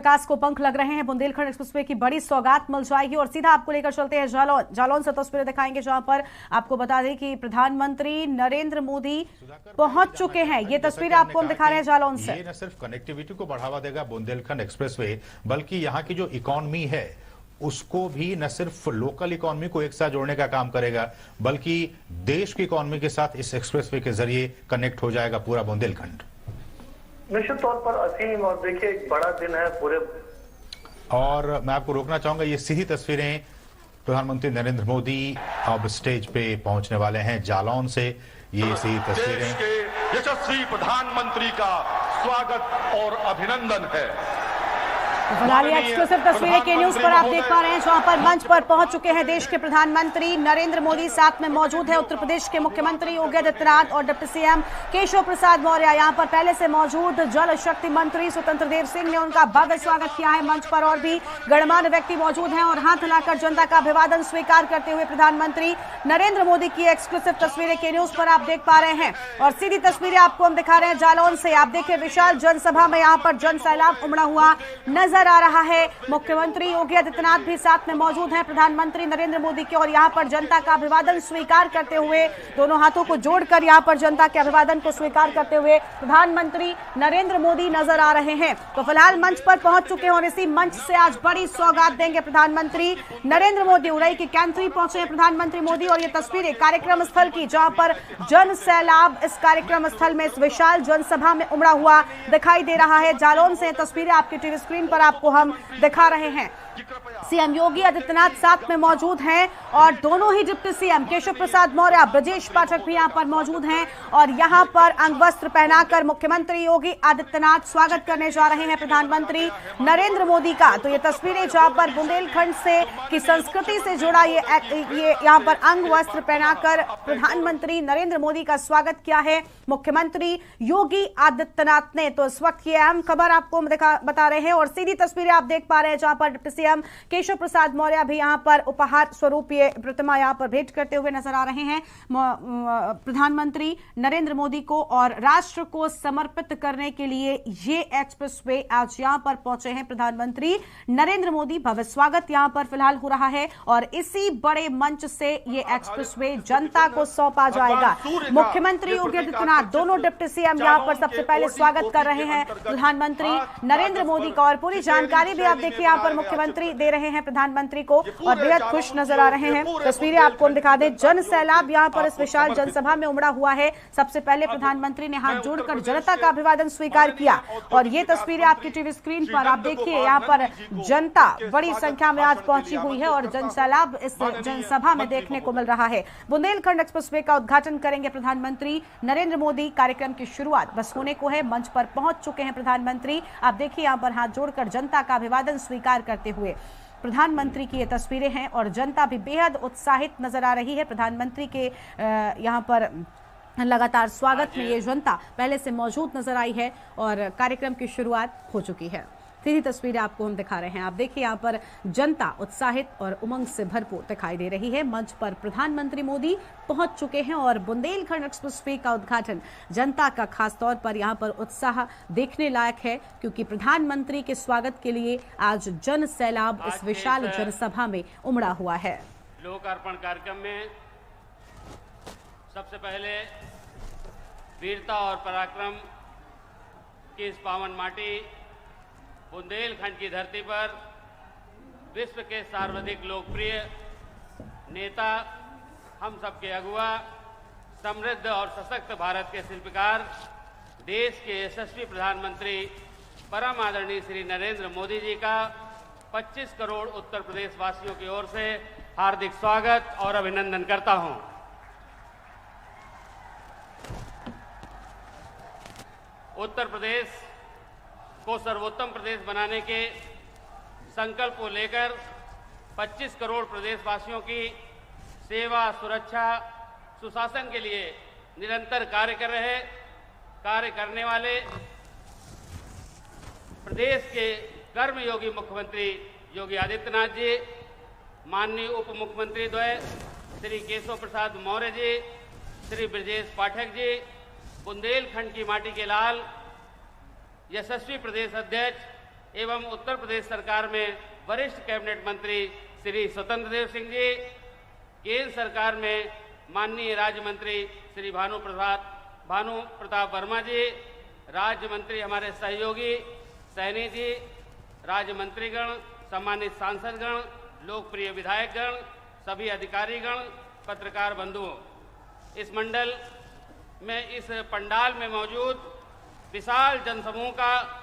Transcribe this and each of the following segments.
विकास को पंख लग रहे हैं। बुंदेलखंड एक्सप्रेसवे की बड़ी सौगात मिल जाएगी और सीधा आपको लेकर चलते हैं जालौन से तस्वीरें दिखाएंगे, जहां पर आपको बता दें कि प्रधानमंत्री नरेंद्र मोदी पहुंच चुके हैं। ये तस्वीरें आपको हम दिखा रहे हैं जालौन से। ये न सिर्फ कनेक्टिविटी को बढ़ावा देगा बुंदेलखंड एक्सप्रेसवे, बल्कि यहाँ की जो इकोनॉमी है उसको भी न सिर्फ लोकल इकोनॉमी को एक साथ जोड़ने का काम करेगा, बल्कि देश की इकोनॉमी के साथ इस एक्सप्रेसवे के जरिए कनेक्ट हो जाएगा पूरा बुंदेलखंड। निश्चित तौर पर असीम और देखिए एक बड़ा दिन है पूरे। और मैं आपको रोकना चाहूंगा, ये सीधी तस्वीरें प्रधानमंत्री नरेंद्र मोदी अब स्टेज पे पहुंचने वाले हैं जालौन से। ये सीधी तस्वीरें देश के यशस्वी प्रधानमंत्री का स्वागत और अभिनंदन है। फिलहाल ये एक्सक्लूसिव तस्वीरें के न्यूज पर आप देख पा रहे हैं, जहां पर मंच पर पहुंच चुके हैं देश के प्रधानमंत्री नरेंद्र मोदी। साथ में मौजूद है उत्तर प्रदेश के मुख्यमंत्री योगी आदित्यनाथ और डिप्टी सीएम केशव प्रसाद मौर्य। यहां पर पहले से मौजूद जल शक्ति मंत्री स्वतंत्र देव सिंह ने उनका भव्य स्वागत किया है। मंच पर और भी गणमान्य व्यक्ति मौजूद हैं और हाथ हिलाकर जनता का अभिवादन स्वीकार करते हुए प्रधानमंत्री नरेंद्र मोदी की एक्सक्लूसिव तस्वीरें के न्यूज पर आप देख पा रहे हैं। और सीधी तस्वीरें आपको हम दिखा रहे हैं जालौन से। आप देखिए विशाल जनसभा में यहाँ पर जन सैलाब उमड़ा हुआ नजर आ रहा है। मुख्यमंत्री योगी आदित्यनाथ भी साथ में मौजूद हैं प्रधानमंत्री नरेंद्र मोदी के, और यहां पर जनता का अभिवादन स्वीकार करते हुए दोनों हाथों को जोड़कर यहां पर जनता के अभिवादन को स्वीकार करते हुए प्रधानमंत्री नरेंद्र मोदी नजर आ रहे हैं। तो फिलहाल मंच पर पहुंच चुके हैं और इसी मंच से आज बड़ी सौगात देंगे प्रधानमंत्री नरेंद्र मोदी। उड़ई की कैंथरी पहुंचे हैं प्रधानमंत्री मोदी और ये तस्वीरें कार्यक्रम स्थल की, जहां पर जन सैलाब इस कार्यक्रम स्थल में इस विशाल जनसभा में उमड़ा हुआ दिखाई दे रहा है। जालौन से तस्वीरें आपकी टीवी स्क्रीन पर आपको हम दिखा रहे हैं। सीएम योगी आदित्यनाथ साथ में मौजूद हैं और दोनों ही डिप्टी सीएम केशव प्रसाद मौर्य, ब्रजेश पाठक भी यहां पर मौजूद हैं और यहां पर अंगवस्त्र पहनाकर मुख्यमंत्री योगी आदित्यनाथ स्वागत करने जा रहे हैं प्रधानमंत्री नरेंद्र मोदी का। तो ये तस्वीरें जहां पर बुंदेलखंड से की संस्कृति से जुड़ा ये यहां पर अंगवस्त्र पहनाकर प्रधानमंत्री नरेंद्र मोदी का स्वागत किया है मुख्यमंत्री योगी आदित्यनाथ ने। तो इस वक्त ये अहम खबर आपको बता रहे हैं और सीधी तस्वीरें आप देख पा रहे हैं, जहां पर डिप्टी सीएम केशव प्रसाद मौर्य भी यहां पर उपहार स्वरूप ये प्रतिमा यहां पर भेंट करते हुए नजर आ रहे हैं प्रधानमंत्री नरेंद्र मोदी को। और राष्ट्र को समर्पित करने के लिए ये एक्सप्रेसवे आज यहां पर पहुंचे हैं प्रधानमंत्री नरेंद्र मोदी। भव्य स्वागत यहां पर फिलहाल हो रहा है और इसी बड़े मंच से ये एक्सप्रेसवे जनता को सौंपा जाएगा। मुख्यमंत्री योगी आदित्यनाथ, दोनों डिप्टी सीएम यहां पर सबसे पहले स्वागत कर रहे हैं प्रधानमंत्री नरेंद्र मोदी का और पूरी जानकारी भी आप देखिए यहां पर मुख्यमंत्री दे रहे हैं प्रधानमंत्री को और बेहद खुश नजर आ रहे हैं। तस्वीरें आपको हम दिखा दें, जन सैलाब यहां पर इस विशाल जनसभा में उमड़ा हुआ है। सबसे पहले प्रधानमंत्री ने हाथ जोड़कर जनता का अभिवादन स्वीकार किया और ये तस्वीरें आपकी टीवी स्क्रीन पर आप देखिए। यहां पर जनता बड़ी संख्या में आज पहुंची हुई है और जन सैलाब इस जनसभा में देखने को मिल रहा है। बुंदेलखंड एक्सप्रेसवे का उद्घाटन करेंगे प्रधानमंत्री नरेंद्र मोदी। कार्यक्रम की शुरुआत बस होने को है, मंच पर पहुंच चुके हैं प्रधानमंत्री। आप देखिए यहां पर हाथ जोड़कर जनता का अभिवादन स्वीकार करते हुए प्रधानमंत्री की ये तस्वीरें हैं और जनता भी बेहद उत्साहित नजर आ रही है। प्रधानमंत्री के यहाँ पर लगातार स्वागत में ये जनता पहले से मौजूद नजर आई है और कार्यक्रम की शुरुआत हो चुकी है। सीधी तस्वीरें आपको हम दिखा रहे हैं। आप देखिए यहाँ पर जनता उत्साहित और उमंग से भरपूर दिखाई दे रही है। मंच पर प्रधानमंत्री मोदी पहुंच चुके हैं और बुंदेलखंड एक्सप्रेसवे का उद्घाटन जनता का खास तौर पर यहाँ पर उत्साह देखने लायक है, क्योंकि प्रधानमंत्री के स्वागत के लिए आज जन सैलाब इस विशाल जनसभा में उमड़ा हुआ है। लोकार्पण कार्यक्रम में सबसे पहले वीरता और पराक्रम की इस पावन माटी बुंदेलखंड की धरती पर विश्व के सर्वाधिक लोकप्रिय नेता, हम सबके अगुआ, समृद्ध और सशक्त भारत के शिल्पकार, देश के यशस्वी प्रधानमंत्री परम आदरणीय श्री नरेंद्र मोदी जी का 25 करोड़ उत्तर प्रदेश वासियों की ओर से हार्दिक स्वागत और अभिनंदन करता हूं। उत्तर प्रदेश को सर्वोत्तम प्रदेश बनाने के संकल्प को लेकर 25 करोड़ प्रदेशवासियों की सेवा, सुरक्षा, सुशासन के लिए निरंतर कार्य करने वाले प्रदेश के कर्मयोगी मुख्यमंत्री योगी आदित्यनाथ जी, माननीय उप मुख्यमंत्री द्वय श्री केशव प्रसाद मौर्य जी, श्री ब्रजेश पाठक जी, बुंदेलखंड की माटी के लाल, यशस्वी प्रदेश अध्यक्ष एवं उत्तर प्रदेश सरकार में वरिष्ठ कैबिनेट मंत्री श्री स्वतंत्र देव सिंह जी, केंद्र सरकार में माननीय राज्य मंत्री श्री भानु प्रताप वर्मा जी, राज्य मंत्री हमारे सहयोगी सैनी जी, राज्य मंत्रीगण, सम्मानित सांसदगण, लोकप्रिय विधायकगण, सभी अधिकारीगण, पत्रकार बंधुओं, इस मंडल में, इस पंडाल में मौजूद विशाल जनसमूह का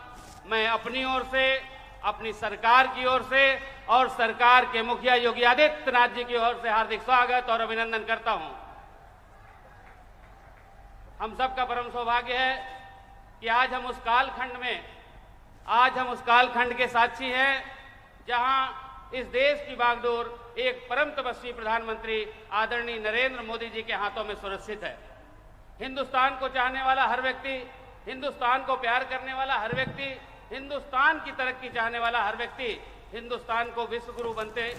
मैं अपनी ओर से, अपनी सरकार की ओर से और सरकार के मुखिया योगी आदित्यनाथ जी की ओर से हार्दिक स्वागत और अभिनंदन करता हूं। हम सबका परम सौभाग्य है कि आज हम उस कालखंड के साक्षी हैं जहां इस देश की बागडोर एक परम तपस्वी प्रधानमंत्री आदरणीय नरेंद्र मोदी जी के हाथों में सुरक्षित है। हिंदुस्तान को चाहने वाला हर व्यक्ति, हिंदुस्तान को प्यार करने वाला हर व्यक्ति, हिंदुस्तान की तरक्की चाहने वाला हर व्यक्ति, हिंदुस्तान को विश्व गुरु बनते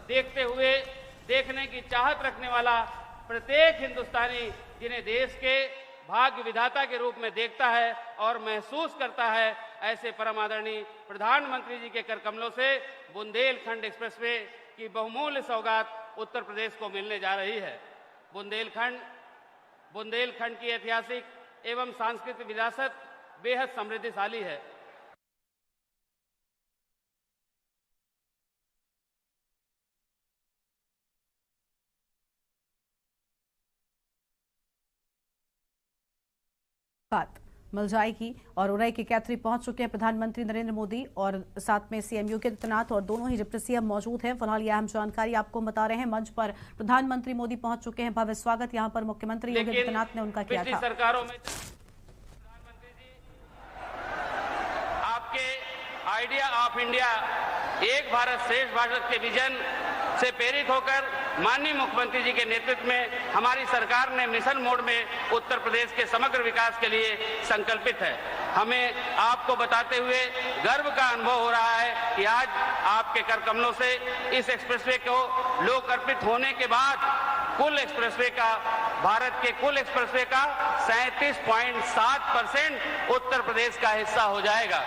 देखने की चाहत रखने वाला प्रत्येक हिंदुस्तानी जिन्हें देश के भाग्य विधाता के रूप में देखता है और महसूस करता है, ऐसे परम आदरणीय प्रधानमंत्री जी के कर कमलों से बुंदेलखंड एक्सप्रेसवे की बहुमूल्य सौगात उत्तर प्रदेश को मिलने जा रही है। बुंदेलखंड की ऐतिहासिक एवं सांस्कृतिक विरासत बेहद समृद्धिशाली है। बात मिल जाएगी और उरई के कैथरी पहुंच चुके हैं प्रधानमंत्री नरेंद्र मोदी और साथ में सीएम योगी आदित्यनाथ और दोनों ही डिप्टी सीएम मौजूद हैं। फिलहाल यह अहम जानकारी आपको बता रहे हैं। मंच पर प्रधानमंत्री मोदी पहुंच चुके हैं। भव्य स्वागत यहां पर मुख्यमंत्री योगी आदित्यनाथ ने उनका किया था। सरकारों में प्रधानमंत्री जी आपके आइडिया ऑफ इंडिया, एक भारत श्रेष्ठ भारत के विजन से प्रेरित होकर माननीय मुख्यमंत्री जी के नेतृत्व में हमारी सरकार ने मिशन मोड में उत्तर प्रदेश के समग्र विकास के लिए संकल्पित है। हमें आपको बताते हुए गर्व का अनुभव हो रहा है कि आज आपके कर कमलों से इस एक्सप्रेसवे को लोकार्पित होने के बाद भारत के कुल एक्सप्रेसवे का 37.7% उत्तर प्रदेश का हिस्सा हो जाएगा।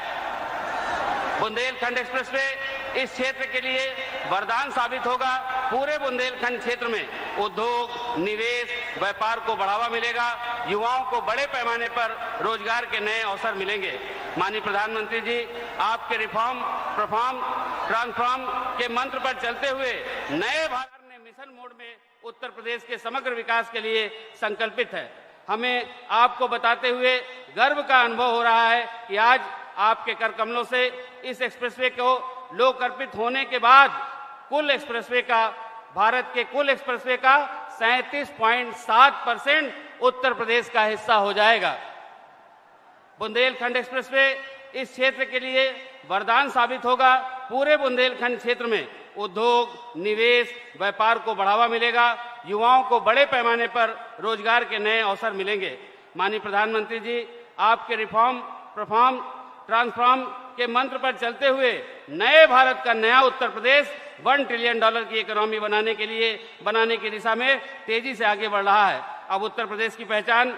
बुंदेलखंड एक्सप्रेसवे इस क्षेत्र के लिए वरदान साबित होगा। पूरे बुंदेलखंड क्षेत्र में उद्योग, निवेश, व्यापार को बढ़ावा मिलेगा। युवाओं को बड़े पैमाने पर रोजगार के नए अवसर मिलेंगे। माननीय प्रधानमंत्री जी, आपके रिफॉर्म, परफॉर्म, ट्रांसफॉर्म के मंत्र पर चलते हुए नए भारत ने मिशन मोड में उत्तर प्रदेश के समग्र विकास के लिए संकल्पित है। हमें आपको बताते हुए गर्व का अनुभव हो रहा है कि आज आपके कर कमलों से इस एक्सप्रेसवे को लोकार्पित होने के बाद भारत के कुल एक्सप्रेसवे का 37.7% उत्तर प्रदेश का हिस्सा हो जाएगा। बुंदेलखंड एक्सप्रेसवे इस क्षेत्र के लिए वरदान साबित होगा। पूरे बुंदेलखंड क्षेत्र में उद्योग, निवेश, व्यापार को बढ़ावा मिलेगा। युवाओं को बड़े पैमाने पर रोजगार के नए अवसर मिलेंगे। माननीय प्रधानमंत्री जी, आपके रिफॉर्म, परफॉर्म, ट्रांसफॉर्म के मंत्र पर चलते हुए नए भारत का नया उत्तर प्रदेश $1 ट्रिलियन की इकोनॉमी बनाने की दिशा में तेजी से आगे बढ़ रहा है। अब उत्तर प्रदेश की पहचान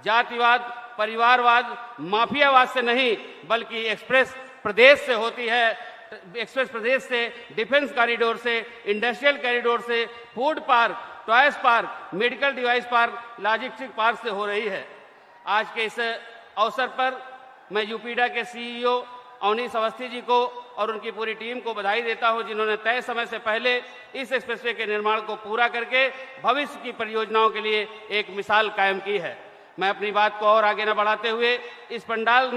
जातिवाद, परिवारवाद, माफियावाद से नहीं बल्कि एक्सप्रेस प्रदेश से होती है। एक्सप्रेस प्रदेश से, डिफेंस कॉरिडोर से, इंडस्ट्रियल कॉरिडोर से, food park, toys park, medical device park, logistic park से हो रही है। आज के इस अवसर पर मैं यूपीडा के सीईओ अवनीश अवस्थी जी को और उनकी पूरी टीम को बधाई देता हूं, जिन्होंने तय समय से पहले इस एक्सप्रेसवे के निर्माण को पूरा करके भविष्य की परियोजनाओं के लिए एक मिसाल कायम की है। मैं अपनी बात को और आगे न बढ़ाते हुए इस पंडाल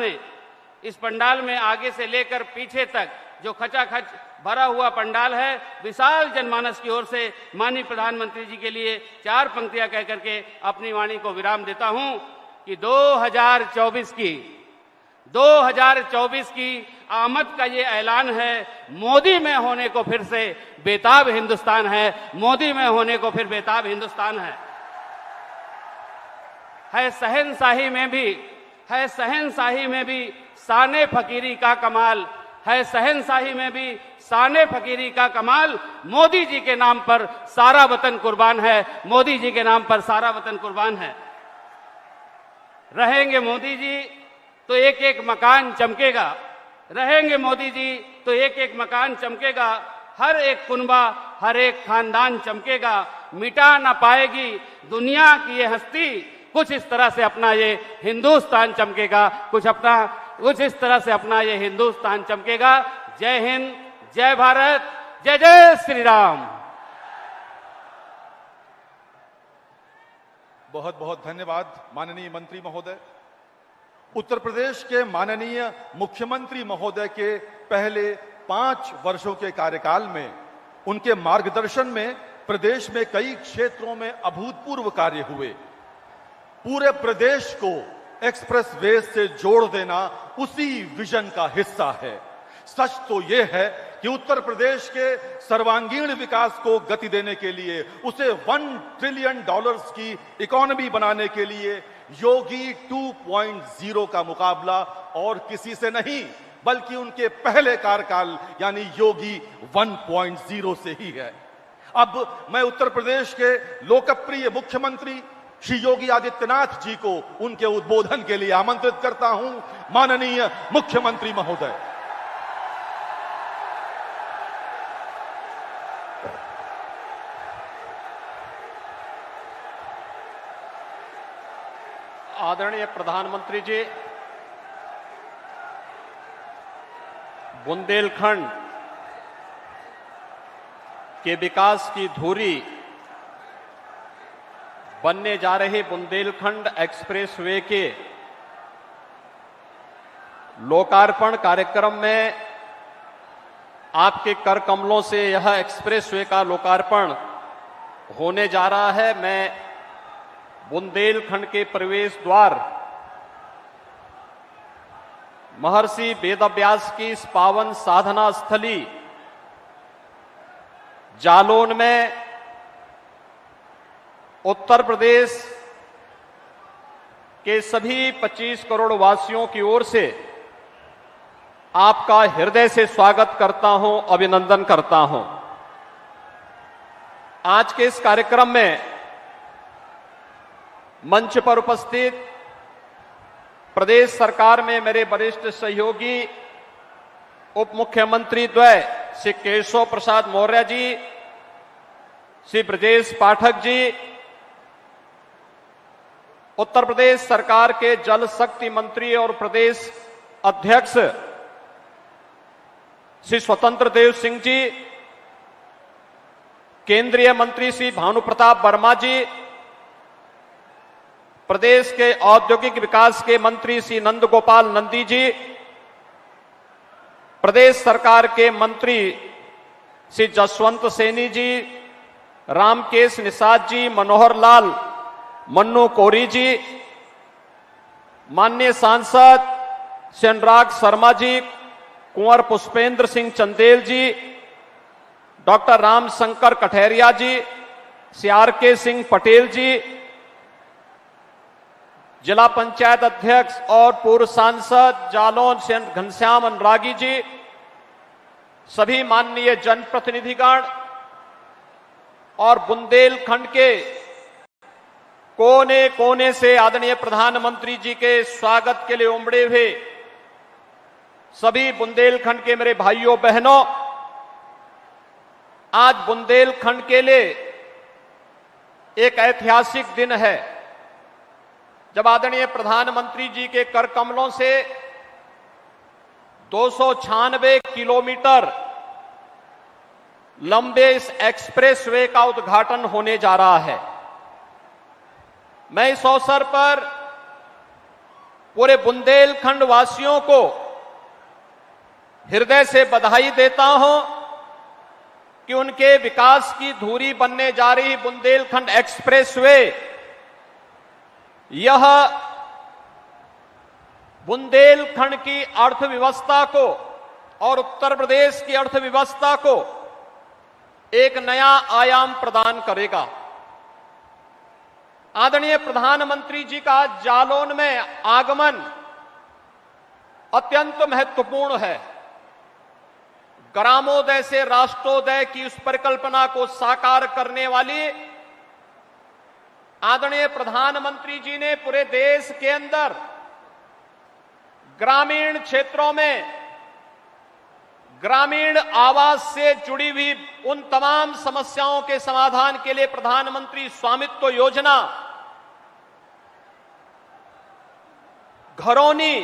में आगे से लेकर पीछे तक जो खचाखच भरा हुआ पंडाल है, विशाल जनमानस की ओर से माननीय प्रधानमंत्री जी के लिए 4 पंक्तियां कह करके अपनी वाणी को विराम देता हूं कि 2024 की आमद का ये ऐलान है। मोदी में होने को फिर से बेताब हिंदुस्तान है। मोदी में होने को फिर बेताब हिंदुस्तान है। शहनशाही में भी शाने फकीरी का कमाल है। शहनशाही में भी शाने फकीरी का कमाल। मोदी जी के नाम पर सारा वतन कुर्बान है। मोदी जी के नाम पर सारा वतन कुर्बान है। रहेंगे मोदी जी तो एक एक मकान चमकेगा। रहेंगे मोदी जी तो एक एक मकान चमकेगा, हर एक कुनबा, हर एक खानदान चमकेगा, मिटा ना पाएगी दुनिया की ये हस्ती। कुछ इस तरह से अपना ये हिंदुस्तान चमकेगा, कुछ इस तरह से अपना ये हिंदुस्तान चमकेगा। जय हिंद, जय भारत, जय जय श्री राम। बहुत बहुत धन्यवाद माननीय मंत्री महोदय। उत्तर प्रदेश के माननीय मुख्यमंत्री महोदय के पहले 5 वर्षों के कार्यकाल में उनके मार्गदर्शन में प्रदेश में कई क्षेत्रों में अभूतपूर्व कार्य हुए। पूरे प्रदेश को एक्सप्रेस वे से जोड़ देना उसी विजन का हिस्सा है। सच तो यह है कि उत्तर प्रदेश के सर्वांगीण विकास को गति देने के लिए, उसे $1 ट्रिलियन की इकोनॉमी बनाने के लिए योगी 2.0 का मुकाबला और किसी से नहीं बल्कि उनके पहले कार्यकाल यानी योगी 1.0 से ही है। अब मैं उत्तर प्रदेश के लोकप्रिय मुख्यमंत्री श्री योगी आदित्यनाथ जी को उनके उद्बोधन के लिए आमंत्रित करता हूं। माननीय मुख्यमंत्री महोदय। आदरणीय प्रधानमंत्री जी, बुंदेलखंड के विकास की धुरी बनने जा रहे बुंदेलखंड एक्सप्रेसवे के लोकार्पण कार्यक्रम में आपके कर कमलों से यह एक्सप्रेसवे का लोकार्पण होने जा रहा है। मैं बुंदेलखंड के प्रवेश द्वार महर्षि वेदव्यास की इस पावन साधना स्थली जालौन में उत्तर प्रदेश के सभी 25 करोड़ वासियों की ओर से आपका हृदय से स्वागत करता हूं, अभिनंदन करता हूं। आज के इस कार्यक्रम में मंच पर उपस्थित प्रदेश सरकार में मेरे वरिष्ठ सहयोगी उप मुख्यमंत्री द्वय श्री केशव प्रसाद मौर्य जी, श्री ब्रजेश पाठक जी, उत्तर प्रदेश सरकार के जल शक्ति मंत्री और प्रदेश अध्यक्ष श्री स्वतंत्र देव सिंह जी, केंद्रीय मंत्री श्री भानु प्रताप वर्मा जी, प्रदेश के औद्योगिक विकास के मंत्री श्री नंद गोपाल नंदी जी, प्रदेश सरकार के मंत्री श्री जसवंत सैनी जी, रामकेश निषाद जी, मनोहर लाल मन्नू कोरी जी, माननीय सांसद श्री अनुराग शर्मा जी, कुंवर पुष्पेंद्र सिंह चंदेल जी, डॉक्टर रामशंकर कठेरिया जी, श्री आर.के. सिंह पटेल जी, जिला पंचायत अध्यक्ष और पूर्व सांसद जालौन से घनश्याम अनुरागी जी, सभी माननीय जनप्रतिनिधिगण और बुंदेलखंड के कोने कोने से आदरणीय प्रधानमंत्री जी के स्वागत के लिए उमड़े हुए सभी बुंदेलखंड के मेरे भाइयों बहनों, आज बुंदेलखंड के लिए एक ऐतिहासिक दिन है जब आदरणीय प्रधानमंत्री जी के कर कमलों से 296 किलोमीटर लंबे इस एक्सप्रेसवे का उद्घाटन होने जा रहा है। मैं इस अवसर पर पूरे बुंदेलखंड वासियों को हृदय से बधाई देता हूं कि उनके विकास की धुरी बनने जा रही बुंदेलखंड एक्सप्रेसवे यह बुंदेलखंड की अर्थव्यवस्था को और उत्तर प्रदेश की अर्थव्यवस्था को एक नया आयाम प्रदान करेगा। आदरणीय प्रधानमंत्री जी का जालौन में आगमन अत्यंत महत्वपूर्ण है। ग्रामोदय से राष्ट्रोदय की उस परिकल्पना को साकार करने वाली आदरणीय प्रधानमंत्री जी ने पूरे देश के अंदर ग्रामीण क्षेत्रों में ग्रामीण आवास से जुड़ी हुई उन तमाम समस्याओं के समाधान के लिए प्रधानमंत्री स्वामित्व योजना, घरौनी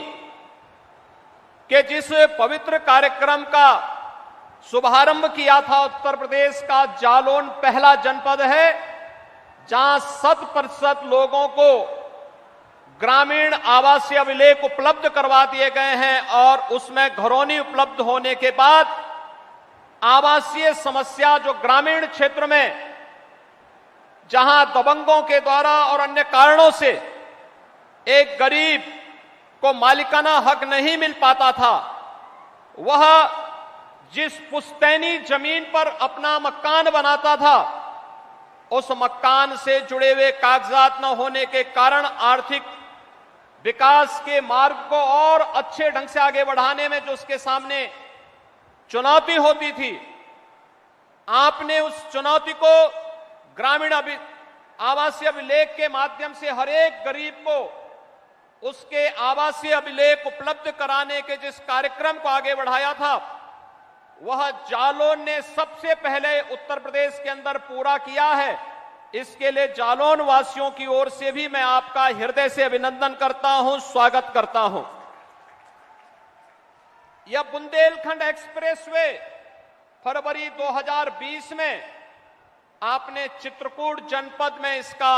के जिस पवित्र कार्यक्रम का शुभारंभ किया था, उत्तर प्रदेश का जालौन पहला जनपद है जहां 100% लोगों को ग्रामीण आवासीय अभिलेख उपलब्ध करवा दिए गए हैं और उसमें घरौनी उपलब्ध होने के बाद आवासीय समस्या जो ग्रामीण क्षेत्र में जहां दबंगों के द्वारा और अन्य कारणों से एक गरीब को मालिकाना हक नहीं मिल पाता था, वह जिस पुश्तैनी जमीन पर अपना मकान बनाता था, उस मकान से जुड़े हुए कागजात न होने के कारण आर्थिक विकास के मार्ग को और अच्छे ढंग से आगे बढ़ाने में जो उसके सामने चुनौती होती थी, आपने उस चुनौती को ग्रामीण आवासीय अभिलेख के माध्यम से हर एक गरीब को उसके आवासीय अभिलेख उपलब्ध कराने के जिस कार्यक्रम को आगे बढ़ाया था, वह जालौन ने सबसे पहले उत्तर प्रदेश के अंदर पूरा किया है। इसके लिए जालौन वासियों की ओर से भी मैं आपका हृदय से अभिनंदन करता हूं, स्वागत करता हूं। यह बुंदेलखंड एक्सप्रेसवे फरवरी 2020 में आपने चित्रकूट जनपद में इसका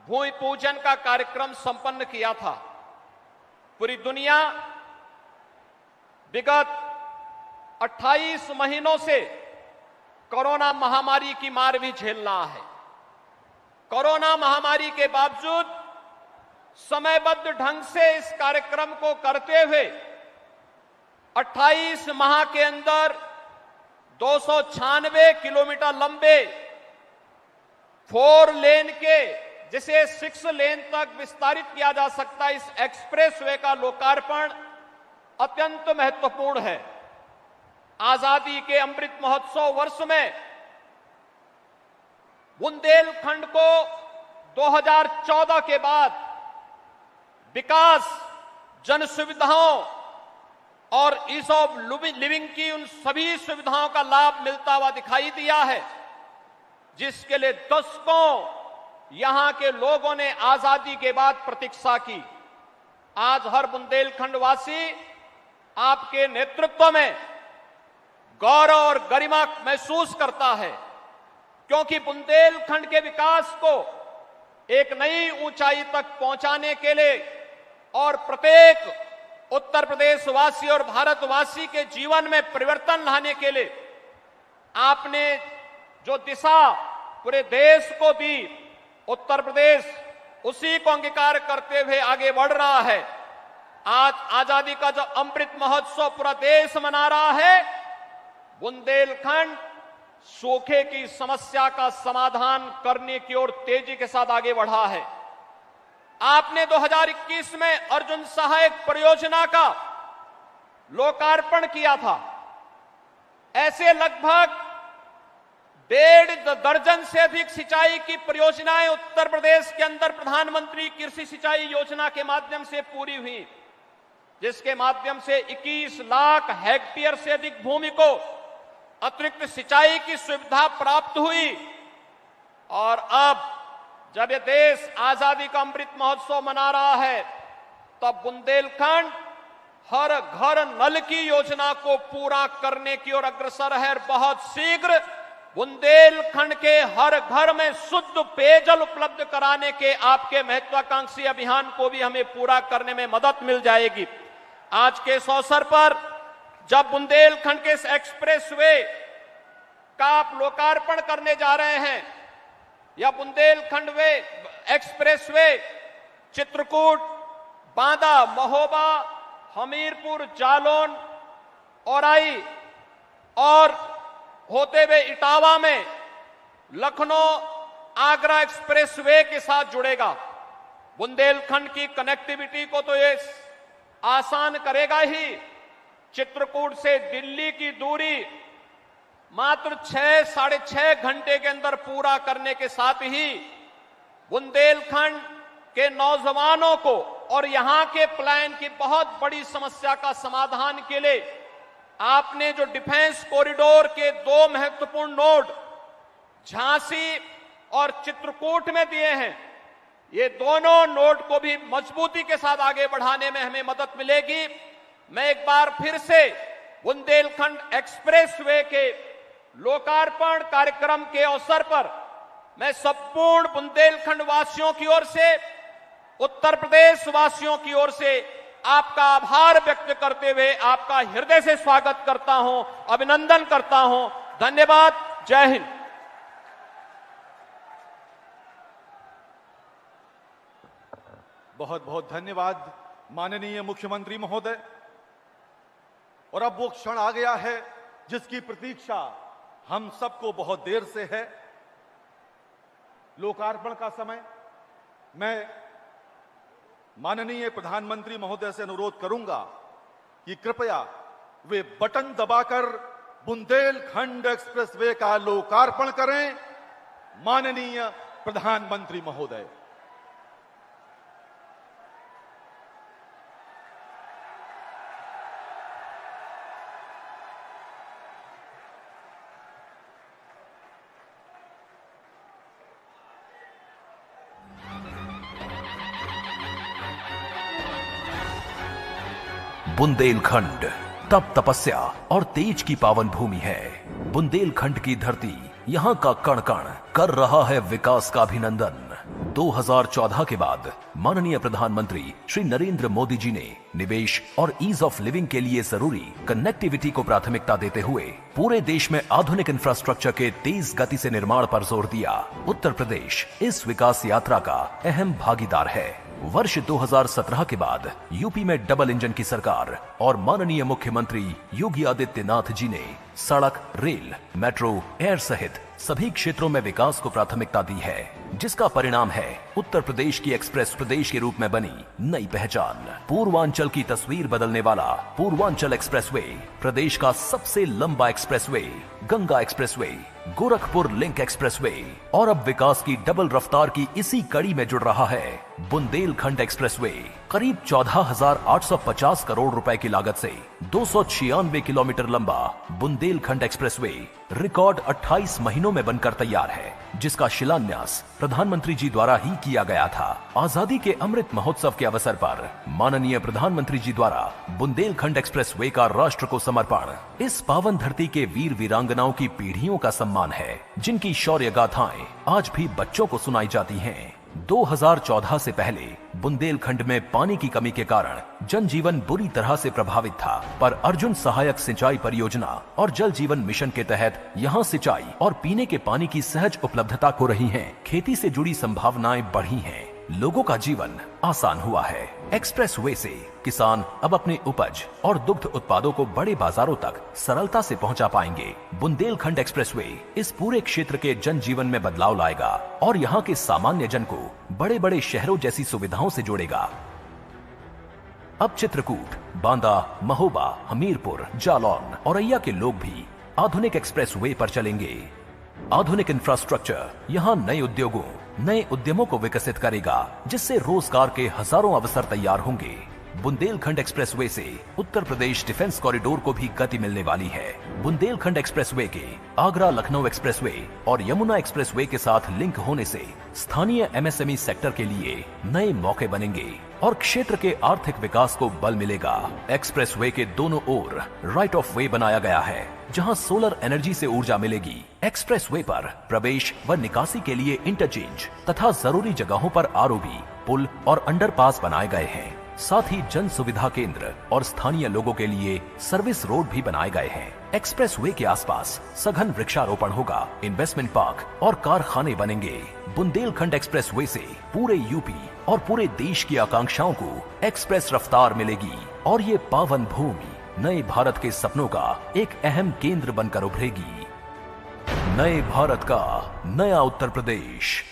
भूमि पूजन का कार्यक्रम संपन्न किया था। पूरी दुनिया विगत 28 महीनों से कोरोना महामारी की मार भी झेल रहा है। कोरोना महामारी के बावजूद समयबद्ध ढंग से इस कार्यक्रम को करते हुए 28 माह के अंदर 296 किलोमीटर लंबे 4 लेन के, जिसे 6 लेन तक विस्तारित किया जा सकता है, इस एक्सप्रेसवे का लोकार्पण अत्यंत महत्वपूर्ण है। आजादी के अमृत महोत्सव वर्ष में बुंदेलखंड को 2014 के बाद विकास, जन सुविधाओं और ईज ऑफ लिविंग की उन सभी सुविधाओं का लाभ मिलता हुआ दिखाई दिया है, जिसके लिए दशकों यहां के लोगों ने आजादी के बाद प्रतीक्षा की। आज हर बुंदेलखंड वासी आपके नेतृत्व में गौरव और गरिमा महसूस करता है, क्योंकि बुंदेलखंड के विकास को एक नई ऊंचाई तक पहुंचाने के लिए और प्रत्येक उत्तर प्रदेश वासी और भारतवासी के जीवन में परिवर्तन लाने के लिए आपने जो दिशा पूरे देश को दी, उत्तर प्रदेश उसी को अंगीकार करते हुए आगे बढ़ रहा है। आज आजादी का जो अमृत महोत्सव पूरा देश मना रहा है, बुंदेलखंड सूखे की समस्या का समाधान करने की ओर तेजी के साथ आगे बढ़ा है। आपने 2021 में अर्जुन सहायक परियोजना का लोकार्पण किया था। ऐसे लगभग 1.5 दर्जन से अधिक सिंचाई की परियोजनाएं उत्तर प्रदेश के अंदर प्रधानमंत्री कृषि सिंचाई योजना के माध्यम से पूरी हुई, जिसके माध्यम से 21 लाख हेक्टेयर से अधिक भूमि को अतिरिक्त सिंचाई की सुविधा प्राप्त हुई। और अब जब ये देश आजादी का अमृत महोत्सव मना रहा है, तब बुंदेलखंड हर घर नल की योजना को पूरा करने की ओर अग्रसर है। बहुत शीघ्र बुंदेलखंड के हर घर में शुद्ध पेयजल उपलब्ध कराने के आपके महत्वाकांक्षी अभियान को भी हमें पूरा करने में मदद मिल जाएगी। आज के इस अवसर पर जब बुंदेलखंड के इस एक्सप्रेसवे का आप लोकार्पण करने जा रहे हैं, या बुंदेलखंड वे एक्सप्रेसवे चित्रकूट, बांदा, महोबा, हमीरपुर, जालौन, औराई और होते हुए इटावा में लखनऊ आगरा एक्सप्रेसवे के साथ जुड़ेगा। बुंदेलखंड की कनेक्टिविटी को तो ये आसान करेगा ही। चित्रकूट से दिल्ली की दूरी मात्र 6-6.5 घंटे के अंदर पूरा करने के साथ ही बुंदेलखंड के नौजवानों को और यहां के पलायन की बहुत बड़ी समस्या का समाधान के लिए आपने जो डिफेंस कॉरिडोर के 2 महत्वपूर्ण नोड झांसी और चित्रकूट में दिए हैं, ये दोनों नोड को भी मजबूती के साथ आगे बढ़ाने में हमें मदद मिलेगी। मैं एक बार फिर से बुंदेलखंड एक्सप्रेसवे के लोकार्पण कार्यक्रम के अवसर पर मैं संपूर्ण बुंदेलखंड वासियों की ओर से, उत्तर प्रदेश वासियों की ओर से आपका आभार व्यक्त करते हुए आपका हृदय से स्वागत करता हूं, अभिनंदन करता हूं। धन्यवाद। जय हिंद। बहुत बहुत धन्यवाद माननीय मुख्यमंत्री महोदय। और अब वो क्षण आ गया है जिसकी प्रतीक्षा हम सबको बहुत देर से है, लोकार्पण का समय। मैं माननीय प्रधानमंत्री महोदय से अनुरोध करूंगा कि कृपया वे बटन दबाकर बुंदेलखंड एक्सप्रेसवे का लोकार्पण करें। माननीय प्रधानमंत्री महोदय। बुंदेलखंड तप तपस्या और तेज की पावन भूमि है। बुंदेलखंड की धरती यहाँ का कण कण कर रहा है विकास का अभिनंदन। 2014 के बाद माननीय प्रधानमंत्री श्री नरेंद्र मोदी जी ने निवेश और ईज ऑफ लिविंग के लिए जरूरी कनेक्टिविटी को प्राथमिकता देते हुए पूरे देश में आधुनिक इंफ्रास्ट्रक्चर के तेज गति से निर्माण पर जोर दिया। उत्तर प्रदेश इस विकास यात्रा का अहम भागीदार है। वर्ष 2017 के बाद यूपी में डबल इंजन की सरकार और माननीय मुख्यमंत्री योगी आदित्यनाथ जी ने सड़क, रेल, मेट्रो, एयर सहित सभी क्षेत्रों में विकास को प्राथमिकता दी है, जिसका परिणाम है उत्तर प्रदेश की एक्सप्रेस प्रदेश के रूप में बनी नई पहचान। पूर्वांचल की तस्वीर बदलने वाला पूर्वांचल एक्सप्रेसवे, प्रदेश का सबसे लंबा expressway, Ganga expressway, Gorakhpur link expressway और अब विकास की डबल रफ्तार की इसी कड़ी में जुड़ रहा है बुंदेलखंड एक्सप्रेसवे। करीब 14,850 करोड़ रुपए की लागत से 296 किलोमीटर लंबा बुंदेलखंड एक्सप्रेसवे रिकॉर्ड 28 महीनों में बनकर तैयार है, जिसका शिलान्यास प्रधानमंत्री जी द्वारा ही किया गया था। आजादी के अमृत महोत्सव के अवसर पर माननीय प्रधानमंत्री जी द्वारा बुंदेलखंड एक्सप्रेसवे का राष्ट्र को समर्पण इस पावन धरती के वीर वीरांगनाओं की पीढ़ियों का सम्मान है, जिनकी शौर्य गाथाएं आज भी बच्चों को सुनाई जाती हैं। 2014 से पहले बुंदेलखंड में पानी की कमी के कारण जनजीवन बुरी तरह से प्रभावित था, पर अर्जुन सहायक सिंचाई परियोजना और जल जीवन मिशन के तहत यहां सिंचाई और पीने के पानी की सहज उपलब्धता हो रही है। खेती से जुड़ी संभावनाएं बढ़ी हैं, लोगों का जीवन आसान हुआ है। एक्सप्रेसवे से किसान अब अपने उपज और दुग्ध उत्पादों को बड़े बाजारों तक सरलता से पहुंचा पाएंगे। बुंदेलखंड एक्सप्रेसवे इस पूरे क्षेत्र के जनजीवन में बदलाव लाएगा और यहाँ के सामान्य जन को बड़े बड़े शहरों जैसी सुविधाओं से जोड़ेगा। अब चित्रकूट, बांदा, महोबा, हमीरपुर, जालौन, औरैया के लोग भी आधुनिक एक्सप्रेसवे पर चलेंगे। आधुनिक इंफ्रास्ट्रक्चर यहाँ नए उद्योगों, नए उद्यमों को विकसित करेगा, जिससे रोजगार के हजारों अवसर तैयार होंगे। बुंदेलखंड एक्सप्रेसवे से उत्तर प्रदेश डिफेंस कॉरिडोर को भी गति मिलने वाली है। बुंदेलखंड एक्सप्रेसवे के आगरा लखनऊ एक्सप्रेसवे और यमुना एक्सप्रेसवे के साथ लिंक होने से स्थानीय एमएसएमई सेक्टर के लिए नए मौके बनेंगे और क्षेत्र के आर्थिक विकास को बल मिलेगा। एक्सप्रेसवे के दोनों ओर राइट ऑफ वे बनाया गया है, जहां सोलर एनर्जी से ऊर्जा मिलेगी। एक्सप्रेसवे पर प्रवेश व निकासी के लिए इंटरचेंज तथा जरूरी जगहों पर आरओबी, पुल और अंडरपास बनाए गए हैं। साथ ही जन सुविधा केंद्र और स्थानीय लोगों के लिए सर्विस रोड भी बनाए गए हैं। एक्सप्रेसवे के आसपास सघन वृक्षारोपण होगा, इन्वेस्टमेंट पार्क और कारखाने बनेंगे। बुंदेलखंड एक्सप्रेसवे से पूरे यूपी और पूरे देश की आकांक्षाओं को एक्सप्रेस रफ्तार मिलेगी और ये पावन भूमि नए भारत के सपनों का एक अहम केंद्र बनकर उभरेगी। नए भारत का नया उत्तर प्रदेश।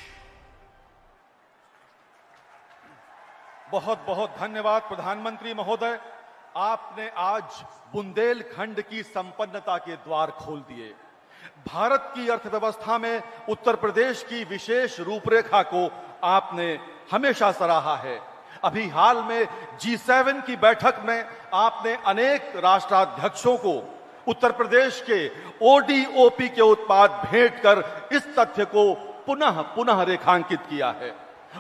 बहुत बहुत धन्यवाद प्रधानमंत्री महोदय। आपने आज बुंदेलखंड की संपन्नता के द्वार खोल दिए। भारत की अर्थव्यवस्था में उत्तर प्रदेश की विशेष रूपरेखा को आपने हमेशा सराहा है। अभी हाल में G7 की बैठक में आपने अनेक राष्ट्राध्यक्षों को उत्तर प्रदेश के ODOP के उत्पाद भेंट कर इस तथ्य को पुनः पुनः रेखांकित किया है।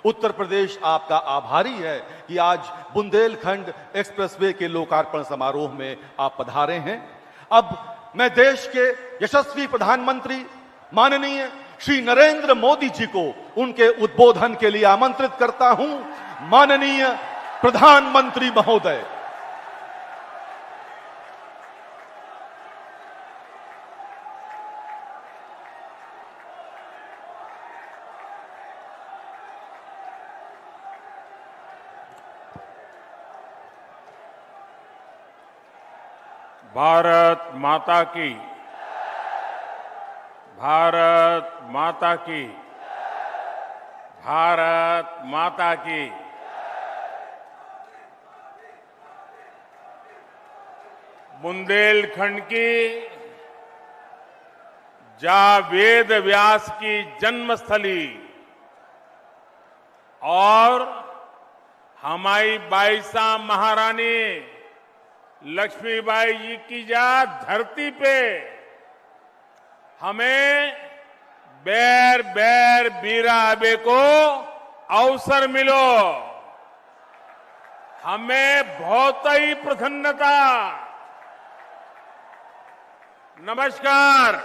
उत्तर प्रदेश आपका आभारी है कि आज बुंदेलखंड एक्सप्रेसवे के लोकार्पण समारोह में आप पधारे हैं। अब मैं देश के यशस्वी प्रधानमंत्री माननीय श्री नरेंद्र मोदी जी को उनके उद्बोधन के लिए आमंत्रित करता हूं। माननीय प्रधानमंत्री महोदय। भारत माता की, भारत माता की, भारत माता की। बुंदेलखंड की जहां वेद व्यास की जन्मस्थली और हमारी बाईसा महारानी लक्ष्मीबाई जी की जहां धरती पे हमें बैर बैर बीरा आबे को अवसर मिलो, हमें बहुत ही प्रसन्नता। नमस्कार।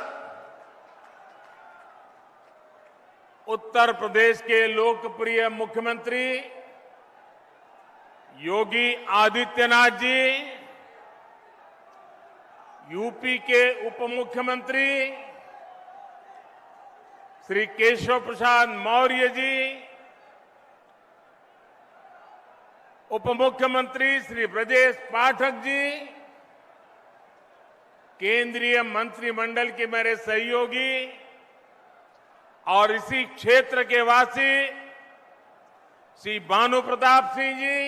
उत्तर प्रदेश के लोकप्रिय मुख्यमंत्री योगी आदित्यनाथ जी, यूपी के उप मुख्यमंत्री श्री केशव प्रसाद मौर्य जी, उप मुख्यमंत्री श्री ब्रजेश पाठक जी, केंद्रीय मंत्रिमंडल के मेरे सहयोगी और इसी क्षेत्र के वासी श्री भानु प्रताप सिंह जी,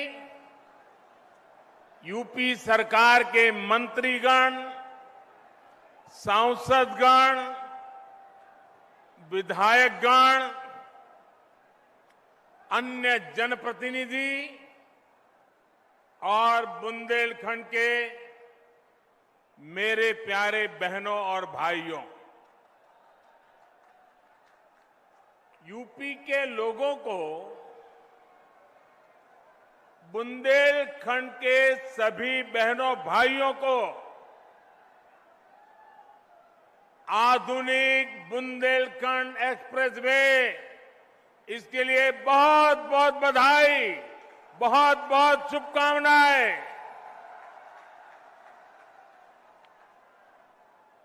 यूपी सरकार के मंत्रीगण, सांसदगण, विधायकगण, अन्य जनप्रतिनिधि और बुंदेलखंड के मेरे प्यारे बहनों और भाइयों, यूपी के लोगों को बुंदेलखंड के सभी बहनों भाइयों को आधुनिक बुंदेलखंड एक्सप्रेसवे इसके लिए बहुत बहुत बधाई, बहुत बहुत शुभकामनाएं।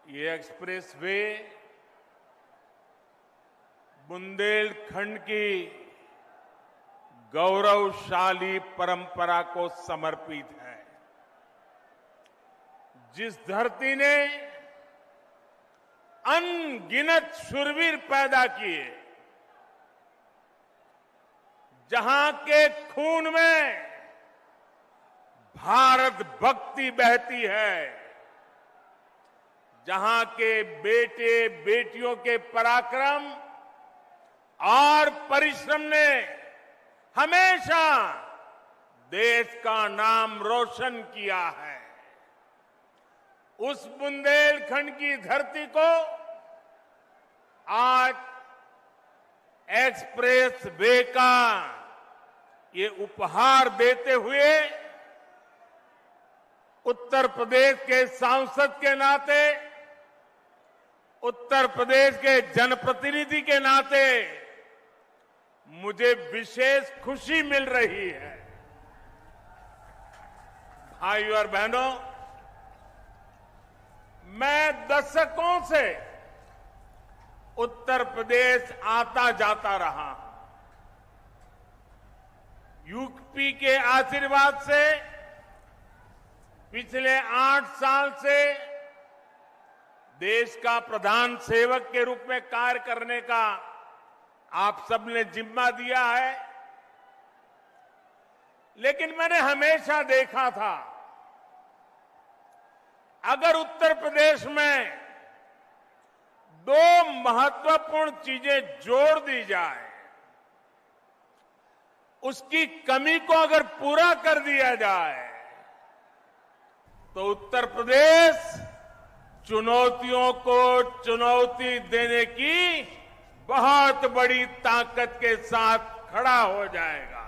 ये एक्सप्रेसवे बुंदेलखंड की गौरवशाली परंपरा को समर्पित है। जिस धरती ने अनगिनत शूरवीर पैदा किए, जहां के खून में भारत भक्ति बहती है, जहां के बेटे बेटियों के पराक्रम और परिश्रम ने हमेशा देश का नाम रोशन किया है, उस बुंदेलखंड की धरती को आज एक्सप्रेस वे का ये उपहार देते हुए उत्तर प्रदेश के सांसद के नाते, उत्तर प्रदेश के जनप्रतिनिधि के नाते मुझे विशेष खुशी मिल रही है। भाइयों और बहनों, मैं दशकों से उत्तर प्रदेश आता जाता रहा हूं। यूपी के आशीर्वाद से पिछले 8 साल से देश का प्रधान सेवक के रूप में कार्य करने का आप सबने जिम्मा दिया है। लेकिन मैंने हमेशा देखा था, अगर उत्तर प्रदेश में 2 महत्वपूर्ण चीजें जोड़ दी जाए, उसकी कमी को अगर पूरा कर दिया जाए तो उत्तर प्रदेश चुनौतियों को चुनौती देने की बहुत बड़ी ताकत के साथ खड़ा हो जाएगा।